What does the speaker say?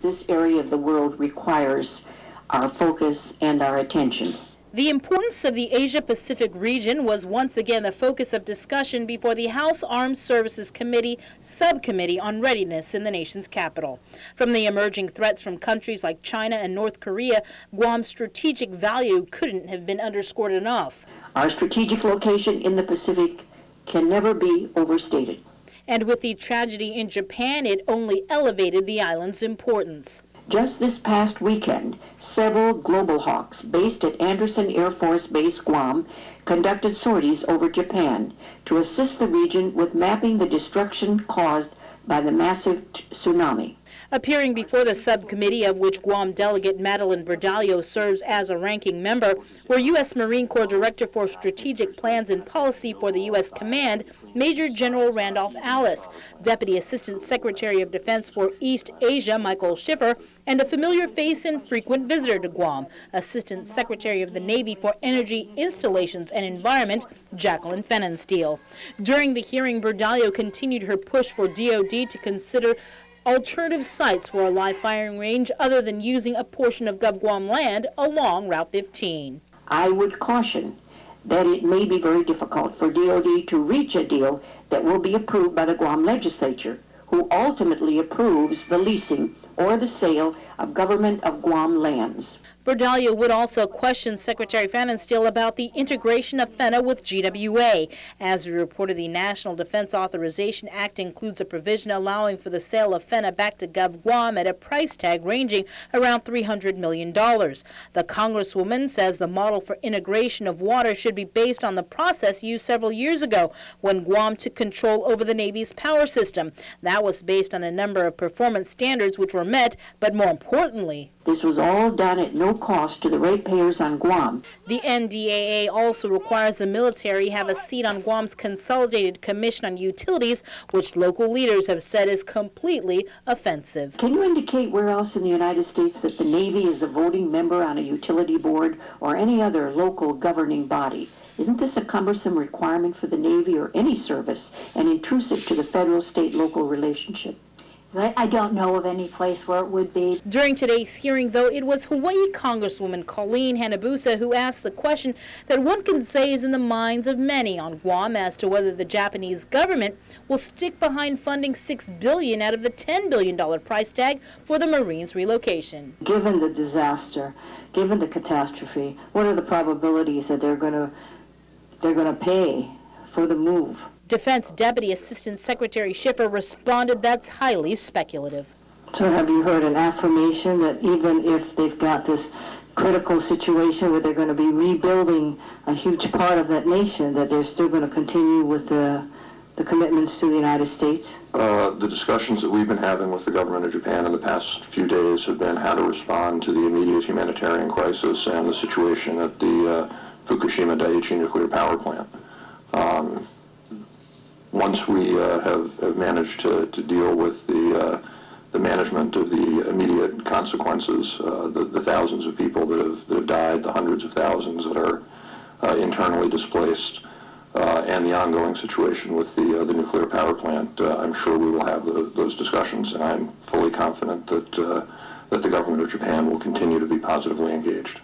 This area of the world requires our focus and our attention. The importance of the Asia-Pacific region was once again the focus of discussion before the House Armed Services Committee Subcommittee on Readiness in the nation's capital. From the emerging threats from countries like China and North Korea, Guam's strategic value couldn't have been underscored enough. Our strategic location in the Pacific can never be overstated. And with the tragedy in Japan, it only elevated the island's importance. Just this past weekend, several Global Hawks based at Andersen Air Force Base, Guam, conducted sorties over Japan to assist the region with mapping the destruction caused by the massive tsunami. Appearing before the subcommittee, of which Guam delegate Madeline Berdallo serves as a ranking member, were U.S. Marine Corps Director for Strategic Plans and Policy for the U.S. Command, Major General Randolph Alice, Deputy Assistant Secretary of Defense for East Asia, Michael Schiffer, and a familiar face and frequent visitor to Guam, Assistant Secretary of the Navy for Energy, Installations and Environment, Jacqueline Fennensteel. During the hearing, Berdallo continued her push for DoD to consider alternative sites for a live firing range other than using a portion of GovGuam land along Route 15. I would caution that it may be very difficult for DoD to reach a deal that will be approved by the Guam legislature, who ultimately approves the leasing or the sale of government of Guam lands. Berdallo would also question Secretary Fannenstiel about the integration of FENA with GWA. As we reported, the National Defense Authorization Act includes a provision allowing for the sale of FENA back to GovGuam at a price tag ranging around $300 million. The Congresswoman says the model for integration of water should be based on the process used several years ago when Guam took control over the Navy's power system. That was based on a number of performance standards which were met, but more importantly, this was all done at no cost to the ratepayers on Guam. The NDAA also requires the military have a seat on Guam's Consolidated Commission on Utilities, which local leaders have said is completely offensive. Can you indicate where else in the United States that the Navy is a voting member on a utility board or any other local governing body? Isn't this a cumbersome requirement for the Navy or any service and intrusive to the federal-state-local relationship? I don't know of any place where it would be. During today's hearing, though, it was Hawaii Congresswoman Colleen Hanabusa who asked the question that one can say is in the minds of many on Guam as to whether the Japanese government will stick behind funding $6 billion out of the $10 billion price tag for the Marines' relocation. Given the disaster, given the catastrophe, what are the probabilities that they're going to pay for the move? Defense Deputy Assistant Secretary Schiffer responded that's highly speculative. So have you heard an affirmation that even if they've got this critical situation where they're going to be rebuilding a huge part of that nation, that they're still going to continue with the commitments to the United States? The discussions that we've been having with the government of Japan in the past few days have been how to respond to the immediate humanitarian crisis and the situation at the Fukushima Daiichi nuclear power plant. Once we have managed to deal with the management of the immediate consequences, the thousands of people that have died, the hundreds of thousands that are internally displaced, and the ongoing situation with the nuclear power plant, I'm sure we will have those discussions, and I'm fully confident that the government of Japan will continue to be positively engaged.